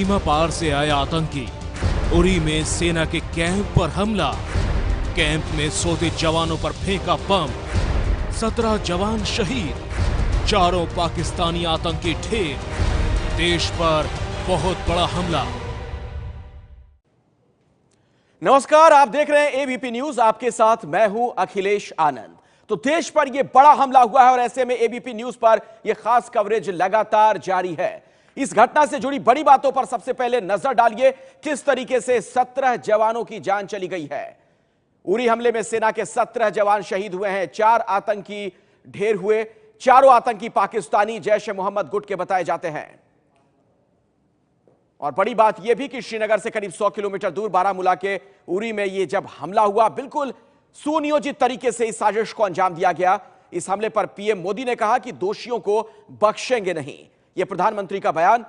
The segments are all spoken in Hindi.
सीमा पार से आया आतंकी, उरी में सेना के कैंप पर हमला, कैंप में सोते जवानों पर फेंका बम, 17 जवान शहीद, चारों पाकिस्तानी आतंकी ढेर, देश पर बहुत बड़ा हमला। नमस्कार, आप देख रहे हैं एबीपी न्यूज, आपके साथ मैं हूं अखिलेश आनंद। तो देश पर यह बड़ा हमला हुआ है और ऐसे में एबीपी न्यूज पर यह खास कवरेज लगातार जारी है। इस घटना से जुड़ी बड़ी बातों पर सबसे पहले नजर डालिए, किस तरीके से 17 जवानों की जान चली गई है। उरी हमले में सेना के 17 जवान शहीद हुए हैं, 4 आतंकी ढेर हुए, चारों आतंकी पाकिस्तानी जैश ए मोहम्मद गुट के बताए जाते हैं। और बड़ी बात यह भी कि श्रीनगर से करीब 100 किलोमीटर दूर बारामूला के उरी में यह जब हमला हुआ, बिल्कुल सुनियोजित तरीके से इस साजिश को अंजाम दिया गया। इस हमले पर पीएम मोदी ने कहा कि दोषियों को बख्शेंगे नहीं, यह प्रधानमंत्री का बयान।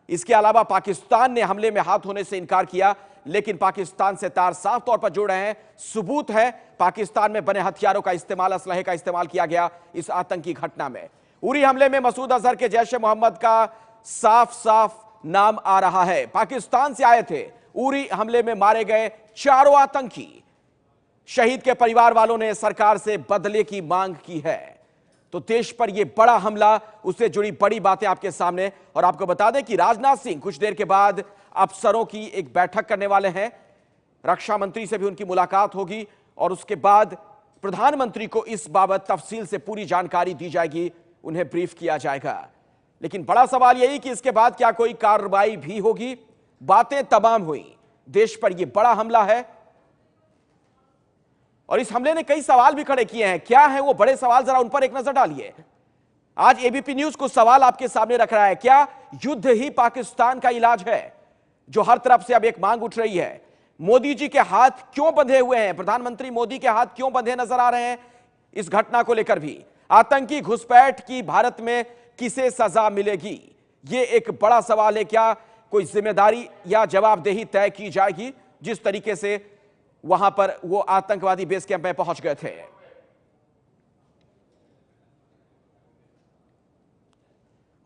इसके अलावा पाकिस्तान ने हमले में हाथ होने से इनकार किया, लेकिन पाकिस्तान से तार साफ तौर पर जोड़ रहे हैं। सबूत है, पाकिस्तान में बने हथियारों का इस्तेमाल, असलहे का इस्तेमाल किया गया इस आतंकी घटना में। उरी हमले में मसूद अजहर के जैश ए मोहम्मद का साफ साफ नाम आ रहा है। पाकिस्तान से आए थे, उरी हमले में मारे गए चारों आतंकी। शहीद के परिवार वालों ने सरकार से बदले की मांग की है। तो देश पर यह बड़ा हमला, उससे जुड़ी बड़ी बातें आपके सामने। और आपको बता दें कि राजनाथ सिंह कुछ देर के बाद अफसरों की एक बैठक करने वाले हैं, रक्षा मंत्री से भी उनकी मुलाकात होगी और उसके बाद प्रधानमंत्री को इस बाबत तफसील से पूरी जानकारी दी जाएगी, उन्हें ब्रीफ किया जाएगा। लेकिन बड़ा सवाल यही कि इसके बाद क्या कोई कार्रवाई भी होगी। बातें तमाम हुई, देश पर यह बड़ा हमला है और इस हमले ने कई सवाल भी खड़े किए हैं। क्या है वो बड़े सवाल, जरा उन पर एक नजर डालिए। आज एबीपी न्यूज कुछ सवाल आपके सामने रख रहा है। क्या युद्ध ही पाकिस्तान का इलाज है, जो हर तरफ से अब एक मांग उठ रही है। मोदी जी के हाथ क्यों बंधे हुए हैं, प्रधानमंत्री मोदी के हाथ क्यों बंधे नजर आ रहे हैं इस घटना को लेकर भी। आतंकी घुसपैठ की भारत में किसे सजा मिलेगी, यह एक बड़ा सवाल है। क्या कोई जिम्मेदारी या जवाबदेही तय की जाएगी, जिस तरीके से वहां पर वो आतंकवादी बेस कैंप में पहुंच गए थे।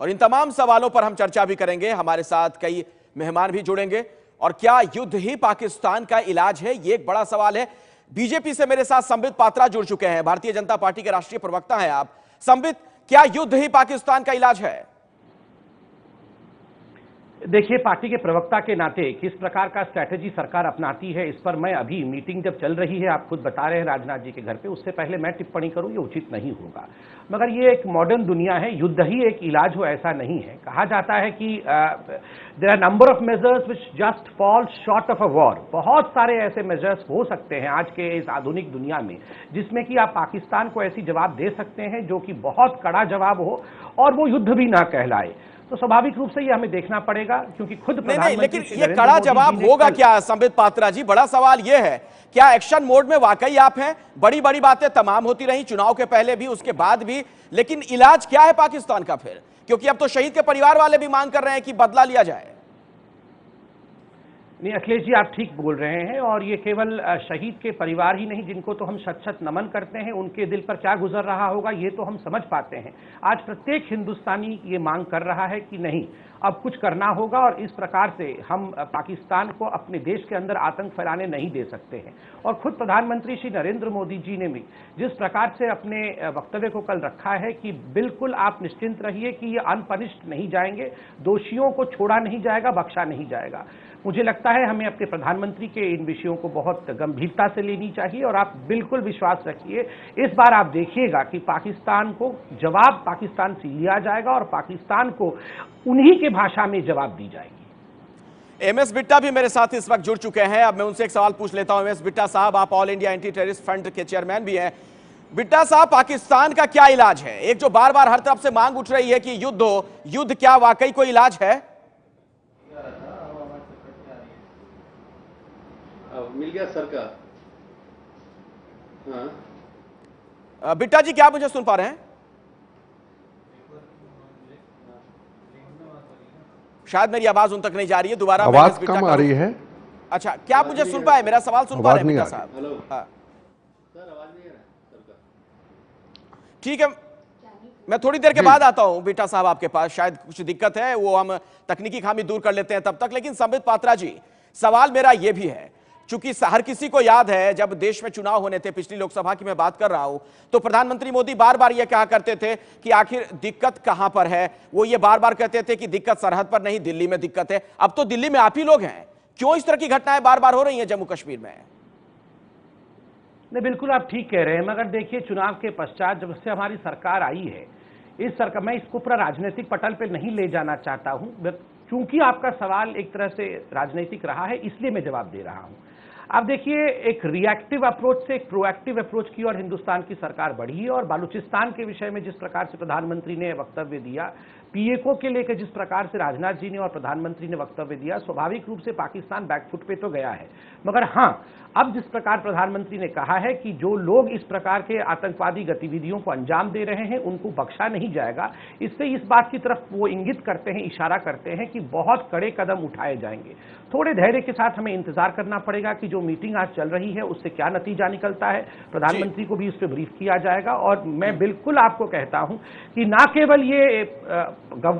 और इन तमाम सवालों पर हम चर्चा भी करेंगे, हमारे साथ कई मेहमान भी जुड़ेंगे। और क्या युद्ध ही पाकिस्तान का इलाज है, यह एक बड़ा सवाल है। बीजेपी से मेरे साथ संबित पात्रा जुड़ चुके हैं, भारतीय जनता पार्टी के राष्ट्रीय प्रवक्ता हैं आप। संबित, क्या युद्ध ही पाकिस्तान का इलाज है? देखिए, पार्टी के प्रवक्ता के नाते किस प्रकार का स्ट्रैटेजी सरकार अपनाती है, इस पर मैं अभी मीटिंग जब चल रही है, आप खुद बता रहे हैं राजनाथ जी के घर पे, उससे पहले मैं टिप्पणी करूं ये उचित नहीं होगा। मगर ये एक मॉडर्न दुनिया है, युद्ध ही एक इलाज हो ऐसा नहीं है। कहा जाता है कि there are number of measures which just fall short of a war. बहुत सारे ऐसे मेजर्स हो सकते हैं आज के इस आधुनिक दुनिया में, जिसमें कि आप पाकिस्तान को ऐसी जवाब दे सकते हैं जो कि बहुत कड़ा जवाब हो और वो युद्ध भी ना कहलाए। तो स्वाभाविक रूप से ये हमें देखना पड़ेगा, क्योंकि खुद नहीं, लेकिन ये कड़ा जवाब होगा क्या संबित पात्रा जी? बड़ा सवाल ये है, क्या एक्शन मोड में वाकई आप हैं? बड़ी बड़ी बातें तमाम होती रही, चुनाव के पहले भी, उसके बाद भी, लेकिन इलाज क्या है पाकिस्तान का फिर? क्योंकि अब तो शहीद के परिवार वाले भी मांग कर रहे हैं कि बदला लिया जाए। नहीं अखिलेश जी, आप ठीक बोल रहे हैं। और ये केवल शहीद के परिवार ही नहीं, जिनको तो हम शत शत नमन करते हैं, उनके दिल पर क्या गुजर रहा होगा ये तो हम समझ पाते हैं। आज प्रत्येक हिंदुस्तानी ये मांग कर रहा है कि नहीं, अब कुछ करना होगा और इस प्रकार से हम पाकिस्तान को अपने देश के अंदर आतंक फैलाने नहीं दे सकते हैं। और खुद प्रधानमंत्री श्री नरेंद्र मोदी जी ने भी जिस प्रकार से अपने वक्तव्य को कल रखा है कि बिल्कुल आप निश्चिंत रहिए कि ये अनपनिश्ड नहीं जाएंगे, दोषियों को छोड़ा नहीं जाएगा, बख्शा नहीं जाएगा। मुझे लगता है हमें अपने प्रधानमंत्री के इन विषयों को बहुत गंभीरता से लेनी चाहिए। और आप बिल्कुल विश्वास रखिए, इस बार आप देखिएगा कि पाकिस्तान को जवाब पाकिस्तान से लिया जाएगा और पाकिस्तान को उन्हीं के भाषा में जवाब दी जाएगी। एमएस बिट्टा भी मेरे साथ इस वक्त जुड़ चुके हैं। अब मैं उनसे एक सवाल पूछ लेता हूं। एमएस बिट्टा साहब, आप all India anti terrorist front के चेयरमैन भी हैं। बिट्टा साहब, पाकिस्तान का क्या इलाज है? एक जो बार बार हर तरफ से मांग उठ रही है कि युद्ध हो, युद्ध क्या वाकई कोई इलाज है? मिल गया सरकार। हाँ बिट्टा जी, क्या आप मुझे सुन पा रहे हैं? शायद मेरी आवाज उन तक नहीं जा रही है। दोबारा आवाज कम आ रही है। अच्छा, क्या आप मुझे सुन पाए? मेरा सवाल सुन पा रहे हैं बिट्टा साहब? हेलो हाँ सर, आवाज नहीं आ रहा सरकार। ठीक है, मैं थोड़ी देर के बाद आता हूं बेटा साहब आपके पास, शायद कुछ दिक्कत है, वो हम तकनीकी खामी दूर कर लेते हैं तब तक। लेकिन संबित पात्रा जी, सवाल मेरा यह भी है, चूंकि हर किसी को याद है जब देश में चुनाव होने थे, पिछली लोकसभा की मैं बात कर रहा हूं, तो प्रधानमंत्री मोदी बार बार यह कहा करते थे कि आखिर दिक्कत कहां पर है। वो ये बार बार कहते थे कि दिक्कत सरहद पर नहीं, दिल्ली में दिक्कत है। अब तो दिल्ली में आप ही लोग हैं, क्यों इस तरह की घटनाएं बार बार हो रही हैं जम्मू कश्मीर में? नहीं, बिल्कुल आप ठीक कह रहे हैं, मगर देखिए चुनाव के पश्चात जब से हमारी सरकार आई है, इस सरकार, मैं इसको पूरा राजनीतिक पटल पे नहीं ले जाना चाहता हूं, क्योंकि आपका सवाल एक तरह से राजनीतिक रहा है, इसलिए मैं जवाब दे रहा हूं। अब देखिए, एक रिएक्टिव अप्रोच से एक प्रोएक्टिव अप्रोच की और हिंदुस्तान की सरकार बढ़ी है। और बालूचिस्तान के विषय में जिस प्रकार से प्रधानमंत्री ने वक्तव्य दिया, पीएको के लेकर जिस प्रकार से राजनाथ जी ने और प्रधानमंत्री ने वक्तव्य दिया, स्वाभाविक रूप से पाकिस्तान बैकफुट पे तो गया है। मगर हां, अब जिस प्रकार प्रधानमंत्री ने कहा है कि जो लोग इस प्रकार के आतंकवादी गतिविधियों को अंजाम दे रहे हैं उनको बख्शा नहीं जाएगा, इससे इस बात की तरफ वो इंगित करते हैं, इशारा करते हैं कि बहुत कड़े कदम उठाए जाएंगे। थोड़े धैर्य के साथ हमें इंतजार करना पड़ेगा कि जो मीटिंग आज चल रही है उससे क्या नतीजा निकलता है। प्रधानमंत्री को भी उस पर ब्रीफ किया जाएगा। और मैं बिल्कुल आपको कहता हूं कि ना केवल ये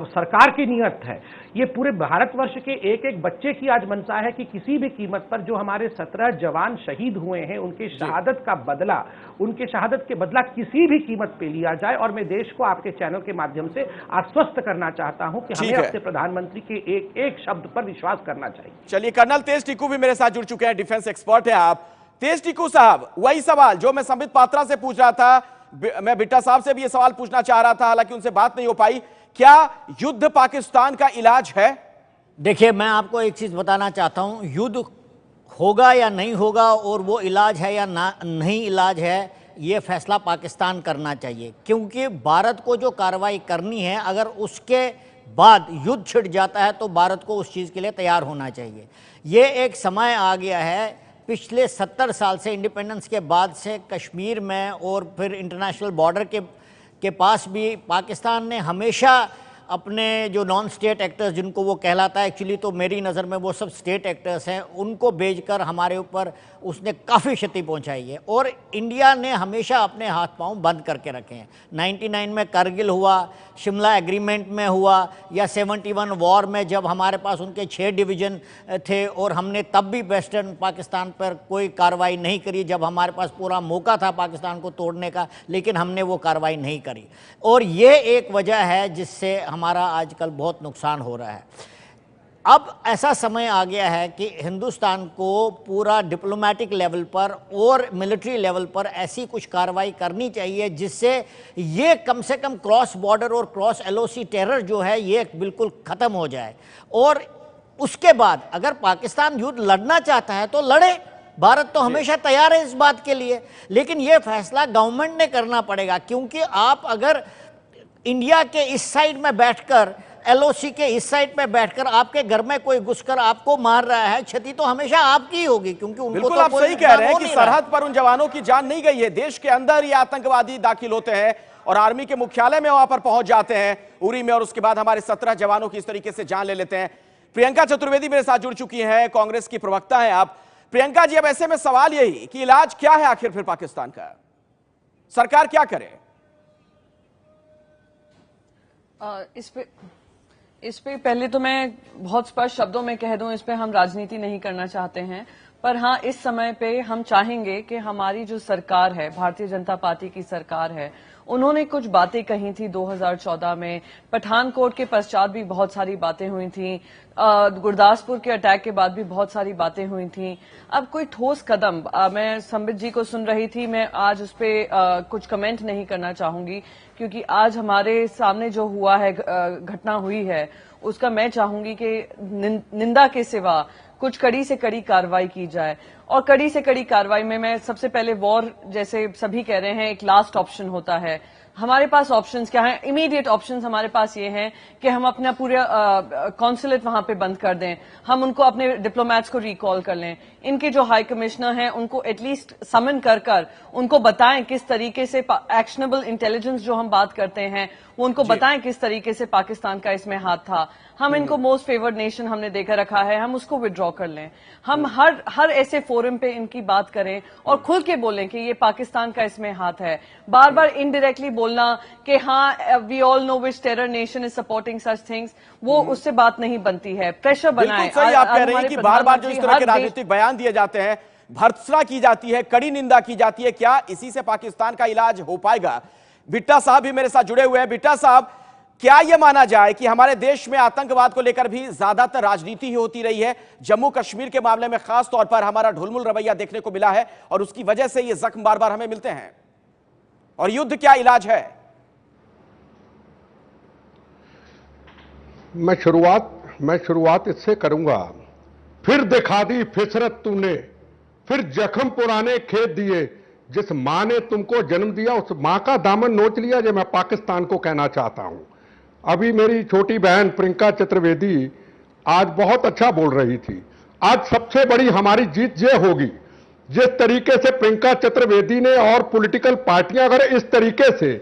सरकार की नीयत है, ये पूरे भारतवर्ष के एक एक बच्चे की आज मंशा है कि किसी भी कीमत पर जो हमारे 17 जवान शहीद हुए हैं उनके शहादत का बदला, उनके शहादत के बदला किसी भी कीमत पे लिया जाए। और मैं देश को आपके चैनल के माध्यम से आश्वस्त करना चाहता हूं कि हमें अपने प्रधानमंत्री के एक एक शब्द पर विश्वास करना चाहिए। चलिए, कर्नल तेज टीकू भी मेरे साथ जुड़ चुके हैं, डिफेंस एक्सपर्ट है आप। तेज टीकू साहब, वही सवाल जो मैं संबित पात्रा से पूछ रहा था, मैं बिट्टा साहब से भी ये सवाल पूछना चाह रहा था, हालांकि उनसे बात नहीं हो पाई। क्या युद्ध पाकिस्तान का इलाज है? देखिए, मैं आपको एक चीज बताना चाहता हूं, युद्ध होगा या नहीं होगा और वो इलाज है या नहीं इलाज है, ये फैसला पाकिस्तान करना चाहिए। क्योंकि भारत को जो कार्रवाई करनी है, अगर उसके बाद युद्ध छिड़ जाता है तो भारत को उस चीज़ के लिए तैयार होना चाहिए। ये एक समय आ गया है, पिछले 70 साल से इंडिपेंडेंस के बाद से कश्मीर में और फिर इंटरनेशनल बॉर्डर के पास भी पाकिस्तान ने हमेशा अपने जो नॉन स्टेट एक्टर्स जिनको वो कहलाता है, एक्चुअली तो मेरी नज़र में वो सब स्टेट एक्टर्स हैं, उनको भेजकर हमारे ऊपर उसने काफ़ी क्षति पहुंचाई है। और इंडिया ने हमेशा अपने हाथ पांव बंद करके रखे हैं। 99 में करगिल हुआ, शिमला एग्रीमेंट में हुआ, या 71 वॉर में जब हमारे पास उनके 6 डिवीज़न थे और हमने तब भी वेस्टर्न पाकिस्तान पर कोई कार्रवाई नहीं करी, जब हमारे पास पूरा मौका था पाकिस्तान को तोड़ने का, लेकिन हमने वो कार्रवाई नहीं करी। और ये एक वजह है जिससे हमारा आजकल बहुत नुकसान हो रहा है। अब ऐसा समय आ गया है कि हिंदुस्तान को पूरा डिप्लोमेटिक लेवल पर और मिलिट्री लेवल पर ऐसी कुछ कार्रवाई करनी चाहिए जिससे ये कम से कम क्रॉस बॉर्डर और क्रॉस एलओसी टेरर जो है ये बिल्कुल ख़त्म हो जाए। और उसके बाद अगर पाकिस्तान युद्ध लड़ना चाहता है तो लड़े, भारत तो हमेशा तैयार है इस बात के लिए, लेकिन ये फैसला गवर्नमेंट ने करना पड़ेगा। क्योंकि आप अगर इंडिया के इस साइड में बैठकर, एलओसी के इस साइड में बैठकर आपके घर में कोई घुसकर आपको मार रहा है, क्षति तो हमेशा आपकी होगी, क्योंकि उनको बिल्कुल तो आप सही कह रहे हैं कि सरहद पर उन जवानों की जान नहीं गई है। देश के अंदर ये आतंकवादी दाखिल होते हैं और आर्मी के मुख्यालय में वहां पर पहुंच जाते हैं उरी में, और उसके बाद हमारे 17 जवानों की इस तरीके से जान ले लेते हैं। प्रियंका चतुर्वेदी मेरे साथ जुड़ चुकी हैं, कांग्रेस की प्रवक्ता हैं आप। प्रियंका जी, अब ऐसे में सवाल यही कि इलाज क्या है आखिर फिर पाकिस्तान का, सरकार क्या करे? इस पे पहले तो मैं बहुत स्पष्ट शब्दों में कह दूं, इस पे हम राजनीति नहीं करना चाहते हैं, पर हाँ इस समय पे हम चाहेंगे कि हमारी जो सरकार है, भारतीय जनता पार्टी की सरकार है, उन्होंने कुछ बातें कही थी 2014 में, पठानकोट के पश्चात भी बहुत सारी बातें हुई थी, गुरदासपुर के अटैक के बाद भी बहुत सारी बातें हुई थी। अब कोई ठोस कदम, मैं संबित जी को सुन रही थी, मैं आज उस पर कुछ कमेंट नहीं करना चाहूंगी, क्योंकि आज हमारे सामने जो हुआ है, घटना हुई है, उसका मैं चाहूंगी कि निंदा के सिवा कुछ कड़ी से कड़ी कार्रवाई की जाए। और कड़ी से कड़ी कार्रवाई में मैं सबसे पहले वॉर, जैसे सभी कह रहे हैं, एक लास्ट ऑप्शन होता है। हमारे पास ऑप्शंस क्या हैं? इमीडिएट ऑप्शंस हमारे पास ये हैं कि हम अपना पूरा कॉन्सुलेट वहां पे बंद कर दें, हम उनको अपने डिप्लोमेट्स को रिकॉल कर लें, इनके जो हाई कमिश्नर हैं उनको एटलीस्ट समन कर उनको बताएं किस तरीके से एक्शनेबल इंटेलिजेंस जो हम बात करते हैं वो उनको बताएं किस तरीके से पाकिस्तान का इसमें हाथ था। हम इनको मोस्ट फेवर्ड नेशन हमने देकर रखा है, हम उसको विड्रॉ कर लें। हम हर ऐसे फोरम पे इनकी बात करें और खुल के बोलें कि ये पाकिस्तान का इसमें हाथ है। बार बार इनडायरेक्टली बोलना कि हाँ we all know which terror nation is supporting such things, वो उससे बात नहीं बनती है। प्रेशर बनाएं। बिल्कुल सही आप कह रहे हैं कि बार बार जो इस तरह के राजनीतिक बयान दिए जाते हैं, भर्त्सना की जाती है, कड़ी निंदा की जाती है, क्या इसी से पाकिस्तान का इलाज हो पाएगा? बिट्टा साहब भी मेरे साथ जुड़े हुए हैं। बिट्टा साहब, क्या यह माना जाए कि हमारे देश में आतंकवाद को लेकर भी ज्यादातर राजनीति ही होती रही है? जम्मू कश्मीर के मामले में खास तौर पर हमारा ढुलमुल रवैया देखने को मिला है और उसकी वजह से ये जख्म बार बार हमें मिलते हैं। और युद्ध क्या इलाज है? मैं शुरुआत इससे करूंगा। फिर दिखा दी फिसरत तूने, फिर जख्म पुराने खेत दिए, जिस मां ने तुमको जन्म दिया उस मां का दामन नोच लिया। जो मैं पाकिस्तान को कहना चाहता हूं। अभी मेरी छोटी बहन प्रियंका चतुर्वेदी आज बहुत अच्छा बोल रही थी। आज सबसे बड़ी हमारी जीत ये होगी जिस तरीके से प्रियंका चतुर्वेदी ने और पॉलिटिकल पार्टियां अगर इस तरीके से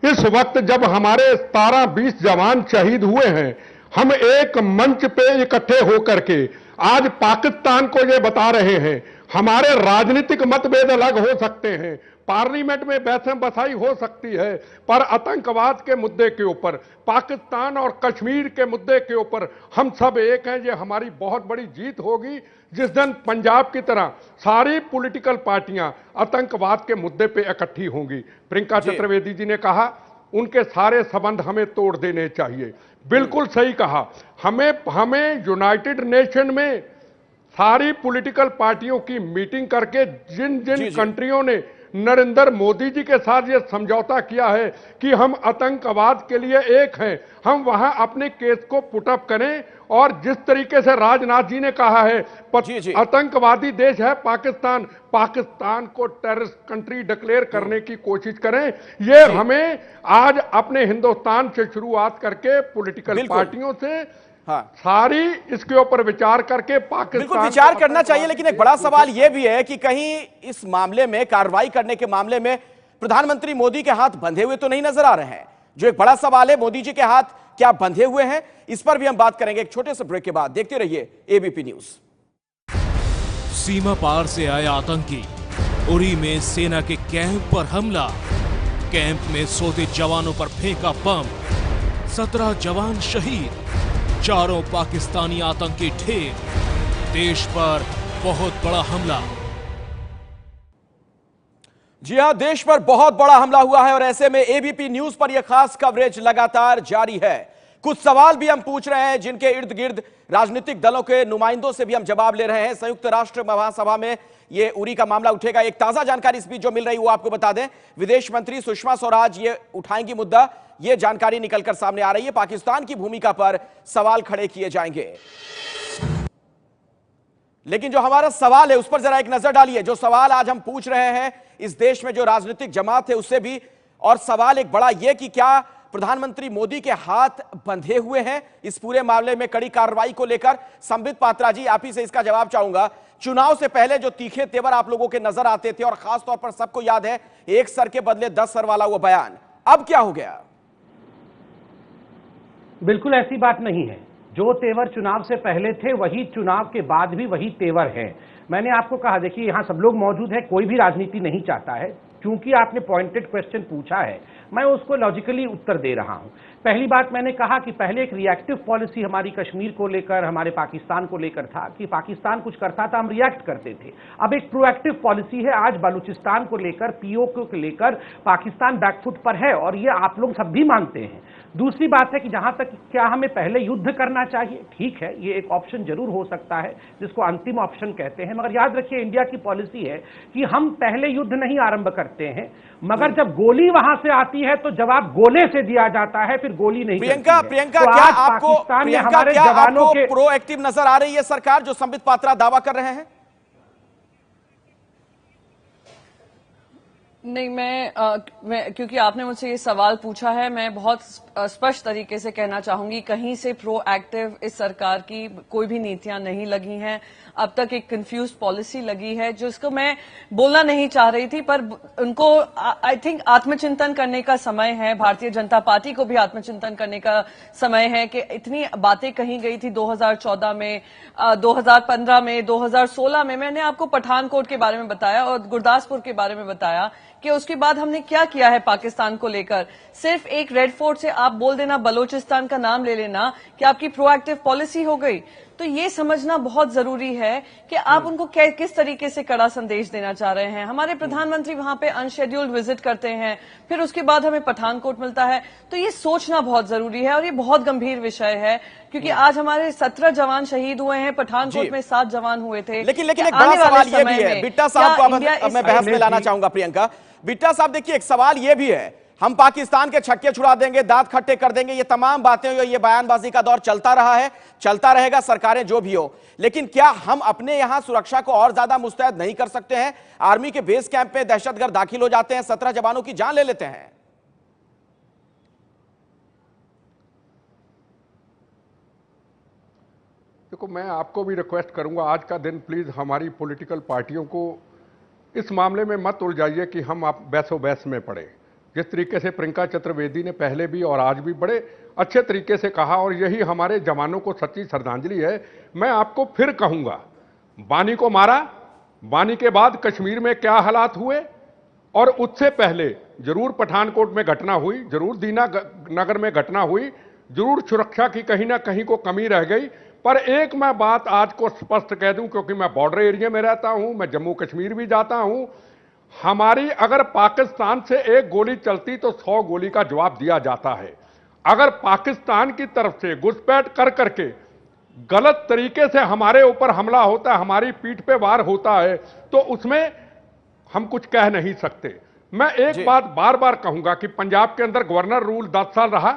इस वक्त जब हमारे 17-20 जवान शहीद हुए हैं, हम एक मंच पे इकट्ठे होकर के आज पाकिस्तान को ये बता रहे हैं। हमारे राजनीतिक मतभेद अलग हो सकते हैं, पार्लियामेंट में बहस बसाई हो सकती है, पर आतंकवाद के मुद्दे के ऊपर, पाकिस्तान और कश्मीर के मुद्दे के ऊपर हम सब एक हैं। ये हमारी बहुत बड़ी जीत होगी जिस दिन पंजाब की तरह सारी पॉलिटिकल पार्टियां आतंकवाद के मुद्दे पे इकट्ठी होंगी। प्रियंका चतुर्वेदी जी ने कहा उनके सारे संबंध हमें तोड़ देने चाहिए। बिल्कुल सही कहा। हमें यूनाइटेड नेशन में सारी पॉलिटिकल पार्टियों की मीटिंग करके जिन कंट्रियों ने नरेंद्र मोदी जी के साथ ये समझौता किया है कि हम आतंकवाद के लिए एक हैं, हम वहां अपने केस को पुटअप करें। और जिस तरीके से राजनाथ जी ने कहा है आतंकवादी देश है पाकिस्तान, पाकिस्तान को टेररिस्ट कंट्री डिक्लेयर करने की कोशिश करें। ये हमें आज अपने हिंदुस्तान से शुरुआत करके पॉलिटिकल पार्टियों से सारी इसके ऊपर विचार करके पाकिस्तान बिल्कुल विचार करना चाहिए। लेकिन एक बड़ा सवाल यह भी है कि कहीं इस मामले में, कार्रवाई करने के मामले में प्रधानमंत्री मोदी के हाथ बंधे हुए तो नहीं नजर आ रहे हैं? जो एक बड़ा सवाल है, मोदी जी के हाथ क्या बंधे हुए हैं? इस पर भी हम बात करेंगे एक छोटे से ब्रेक के बाद। देखते रहिए एबीपी न्यूज। सीमा पार से आया आतंकी, उरी में सेना के कैंप पर हमला, कैंप में सोते जवानों पर फेंका बम, 17 जवान शहीद, चारों पाकिस्तानी आतंकी ढेर, देश पर बहुत बड़ा हमला। जी हां, देश पर बहुत बड़ा हमला हुआ है और ऐसे में एबीपी न्यूज पर यह खास कवरेज लगातार जारी है। कुछ सवाल भी हम पूछ रहे हैं जिनके इर्द गिर्द राजनीतिक दलों के नुमाइंदों से भी हम जवाब ले रहे हैं। संयुक्त राष्ट्र महासभा में यह उरी का मामला उठेगा। एक ताजा जानकारी इस बीच जो मिल रही है वो आपको बता दें। विदेश मंत्री सुषमा स्वराज ये उठाएंगी मुद्दा, यह जानकारी निकलकर सामने आ रही है। पाकिस्तान की भूमिका पर सवाल खड़े किए जाएंगे। लेकिन जो हमारा सवाल है उस पर जरा एक नजर डालिए। जो सवाल आज हम पूछ रहे हैं इस देश में जो राजनीतिक जमात है उससे भी, और सवाल एक बड़ा यह कि क्या प्रधानमंत्री मोदी के हाथ बंधे हुए हैं इस पूरे मामले में कड़ी कार्रवाई को लेकर? संबित पात्रा जी, आप ही से इसका जवाब चाहूंगा। चुनाव से पहले जो तीखे तेवर आप लोगों के नजर आते थे और खासतौर पर सबको याद है एक सर के बदले 10 सर वाला वो बयान, अब क्या हो गया? बिल्कुल ऐसी बात नहीं है। जो तेवर चुनाव से पहले थे वही चुनाव के बाद भी वही तेवर है। मैंने आपको कहा, देखिए यहां सब लोग मौजूद हैं, कोई भी राजनीति नहीं चाहता है। क्योंकि आपने पॉइंटेड क्वेश्चन पूछा है, मैं उसको लॉजिकली उत्तर दे रहा हूं। पहली बात मैंने कहा कि पहले एक रिएक्टिव पॉलिसी हमारी कश्मीर को लेकर, हमारे पाकिस्तान को लेकर था कि पाकिस्तान कुछ करता था हम रिएक्ट करते थे। अब एक प्रोएक्टिव पॉलिसी है। आज बलूचिस्तान को लेकर, पीओके को लेकर पाकिस्तान बैकफुट पर है और ये आप लोग सब भी मानते हैं। दूसरी बात है कि जहां तक क्या हमें पहले युद्ध करना चाहिए, ठीक है, ये एक ऑप्शन जरूर हो सकता है जिसको अंतिम ऑप्शन कहते हैं। मगर याद रखिए इंडिया की पॉलिसी है कि हम पहले युद्ध नहीं आरंभ करते हैं, मगर जब गोली वहां से आती है तो जवाब गोले से दिया जाता है, फिर गोली नहीं। प्रियंका, तो क्या आपको हमारे जवानों के प्रोएक्टिव नजर आ रही है सरकार जो संबित पात्रा दावा कर रहे हैं? नहीं, मैं क्योंकि आपने मुझसे ये सवाल पूछा है, मैं बहुत स्पष्ट तरीके से कहना चाहूंगी, कहीं से प्रोएक्टिव इस सरकार की कोई भी नीतियां नहीं लगी हैं। अब तक एक कंफ्यूज पॉलिसी लगी है जिसको मैं बोलना नहीं चाह रही थी, पर उनको आई थिंक आत्मचिंतन करने का समय है। भारतीय जनता पार्टी को भी आत्मचिंतन करने का समय है कि इतनी बातें कही गई थी 2014 में, 2015 में, 2016 में। मैंने आपको पठानकोट के बारे में बताया और गुरदासपुर के बारे में बताया कि उसके बाद हमने क्या किया है पाकिस्तान को लेकर। सिर्फ एक रेड फोर्ट से आप बोल देना, बलोचिस्तान का नाम ले लेना कि आपकी प्रोएक्टिव पॉलिसी हो गई। तो ये समझना बहुत जरूरी है कि आप उनको किस तरीके से कड़ा संदेश देना चाह रहे हैं। हमारे प्रधानमंत्री वहां पे अनशेड्यूल्ड विजिट करते हैं, फिर उसके बाद हमें पठानकोट मिलता है। तो ये सोचना बहुत जरूरी है और ये बहुत गंभीर विषय है, क्योंकि आज हमारे 17 जवान शहीद हुए हैं, पठानकोट में 7 जवान हुए थे। लेकिन एक बड़ा सवाल ये भी है बिट्टा साहब को, अब मैं बहस में लाना चाहूंगा प्रियंका। बिट्टा साहब देखिए, एक सवाल ये भी है, हम पाकिस्तान के छक्के छुड़ा देंगे, दांत खट्टे कर देंगे, ये तमाम बातें, ये बयानबाजी का दौर चलता रहा है, चलता रहेगा, सरकारें जो भी हो। लेकिन क्या हम अपने यहां सुरक्षा को और ज्यादा मुस्तैद नहीं कर सकते हैं? आर्मी के बेस कैंप में दहशतगर्द दाखिल हो जाते हैं, 17 जवानों की जान ले लेते हैं। देखो, मैं आपको भी रिक्वेस्ट करूंगा, आज का दिन प्लीज हमारी पॉलिटिकल पार्टियों को इस मामले में मत उलझाइए कि हम आप बहसो बहस में पड़े। जिस तरीके से प्रियंका चतुर्वेदी ने पहले भी और आज भी बड़े अच्छे तरीके से कहा, और यही हमारे जवानों को सच्ची श्रद्धांजलि है। मैं आपको फिर कहूंगा, बानी को मारा, बानी के बाद कश्मीर में क्या हालात हुए, और उससे पहले जरूर पठानकोट में घटना हुई, जरूर दीना नगर में घटना हुई, जरूर सुरक्षा की कहीं ना कहीं को कमी रह गई। पर एक मैं बात आज को स्पष्ट कह दूं, क्योंकि मैं बॉर्डर एरिया में रहता हूं, मैं जम्मू कश्मीर भी जाता हूं, हमारी अगर पाकिस्तान से एक गोली चलती तो 100 गोली का जवाब दिया जाता है। अगर पाकिस्तान की तरफ से घुसपैठ कर करके गलत तरीके से हमारे ऊपर हमला होता है, हमारी पीठ पे वार होता है, तो उसमें हम कुछ कह नहीं सकते। मैं एक बात बार बार कहूंगा कि पंजाब के अंदर गवर्नर रूल 10 साल रहा,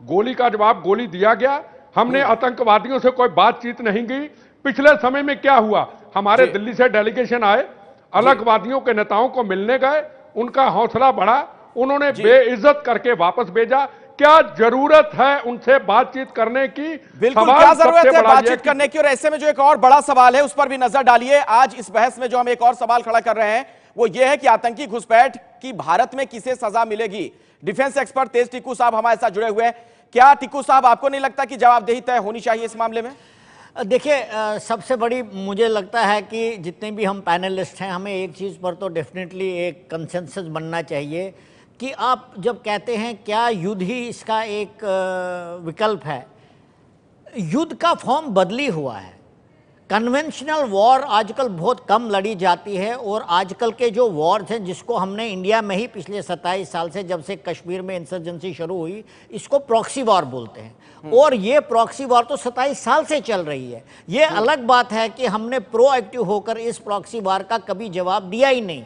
गोली का जवाब गोली दिया गया, हमने आतंकवादियों से कोई बातचीत नहीं की। पिछले समय में क्या हुआ, हमारे दिल्ली से डेलीगेशन आए, अलगवादियों के नेताओं को मिलने गए, उनका हौसला बढ़ा, उन्होंने बेइज्जत करके वापस भेजा। क्या जरूरत है उनसे बातचीत करने की? बिल्कुल, क्या जरूरत है बातचीत करने की? और ऐसे में जो एक और बड़ा सवाल है, उस पर भी नजर डालिए। आज इस बहस में जो हम एक और सवाल खड़ा कर रहे हैं वो ये है कि आतंकी घुसपैठ की भारत में किसे सजा मिलेगी? डिफेंस एक्सपर्ट तेज टिक्कू साहब हमारे साथ जुड़े हुए हैं। क्या टिक्कू साहब, आपको नहीं लगता कि जवाबदेही तय होनी चाहिए इस मामले में? देखिए, सबसे बड़ी मुझे लगता है कि जितने भी हम पैनलिस्ट हैं, हमें एक चीज़ पर तो डेफिनेटली एक कंसेंसस बनना चाहिए कि आप जब कहते हैं क्या युद्ध ही इसका एक विकल्प है, युद्ध का फॉर्म बदली हुआ है। कन्वेंशनल वॉर आजकल बहुत कम लड़ी जाती है, और आजकल के जो वॉर्स हैं जिसको हमने इंडिया में ही पिछले 27 साल से, जब से कश्मीर में इंसर्जेंसी शुरू हुई, इसको प्रॉक्सी वॉर बोलते हैं। और ये प्रॉक्सी वॉर तो 27 साल से चल रही है। ये अलग बात है कि हमने प्रोएक्टिव होकर इस प्रॉक्सी वॉर का कभी जवाब दिया ही नहीं,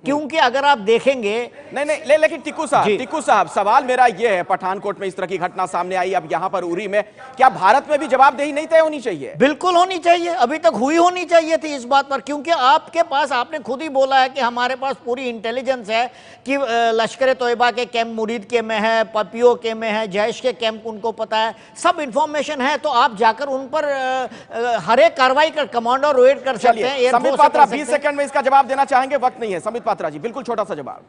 क्योंकि अगर आप देखेंगे नहीं, लेकिन टिक्कू साहब सवाल मेरा यह है, पठानकोट में इस तरह की घटना सामने आई, अब यहां पर उरी में, क्या भारत में भी जवाबदेही नहीं तय होनी चाहिए? बिल्कुल होनी चाहिए, अभी तक हुई होनी चाहिए थी इस बात पर, क्योंकि आपके पास, आपने खुद ही बोला है कि हमारे पास पूरी इंटेलिजेंस है कि लश्कर तोयबा के कैंप मुरीद के में है, पीओ के में है, जैश के कैंप उनको पता है, सब इंफॉर्मेशन है। तो आप जाकर उन पर हर एक कार्रवाई कर, कमांडो रेड कर सकते हैं। संबित पात्रा 20 सेकंड में इसका जवाब देना चाहेंगे, वक्त नहीं है। संबित पात्रा जी, बिल्कुल छोटा सा जवाब।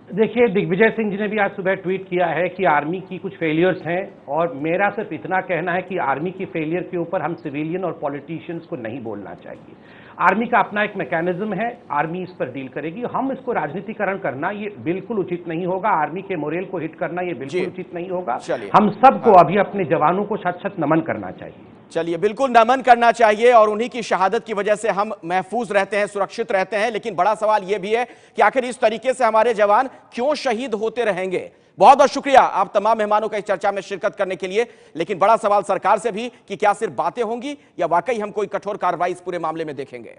देखिए, दिग्विजय सिंह जी ने भी आज सुबह ट्वीट किया है कि आर्मी की कुछ फेलियर्स हैं, और मेरा सिर्फ इतना कहना है कि आर्मी की फेलियर के ऊपर हम सिविलियन और पॉलिटिशियंस को नहीं बोलना चाहिए। आर्मी का अपना एक मैकेनिज्म है, आर्मी इस पर डील करेगी। हम इसको राजनीतिकरण करना ये बिल्कुल उचित नहीं होगा, आर्मी के मोरल को हिट करना ये बिल्कुल उचित नहीं होगा। हम सबको अभी अपने जवानों को शत-शत नमन करना चाहिए। चलिए, बिल्कुल नमन करना चाहिए, और उन्हीं की शहादत की वजह से हम महफूज रहते हैं, सुरक्षित रहते हैं। लेकिन बड़ा सवाल यह भी है कि आखिर इस तरीके से हमारे जवान क्यों शहीद होते रहेंगे? बहुत बहुत शुक्रिया आप तमाम मेहमानों का इस चर्चा में शिरकत करने के लिए। लेकिन बड़ा सवाल सरकार से भी कि क्या सिर्फ बातें होंगी या वाकई हम कोई कठोर कार्रवाई इस पूरे मामले में देखेंगे?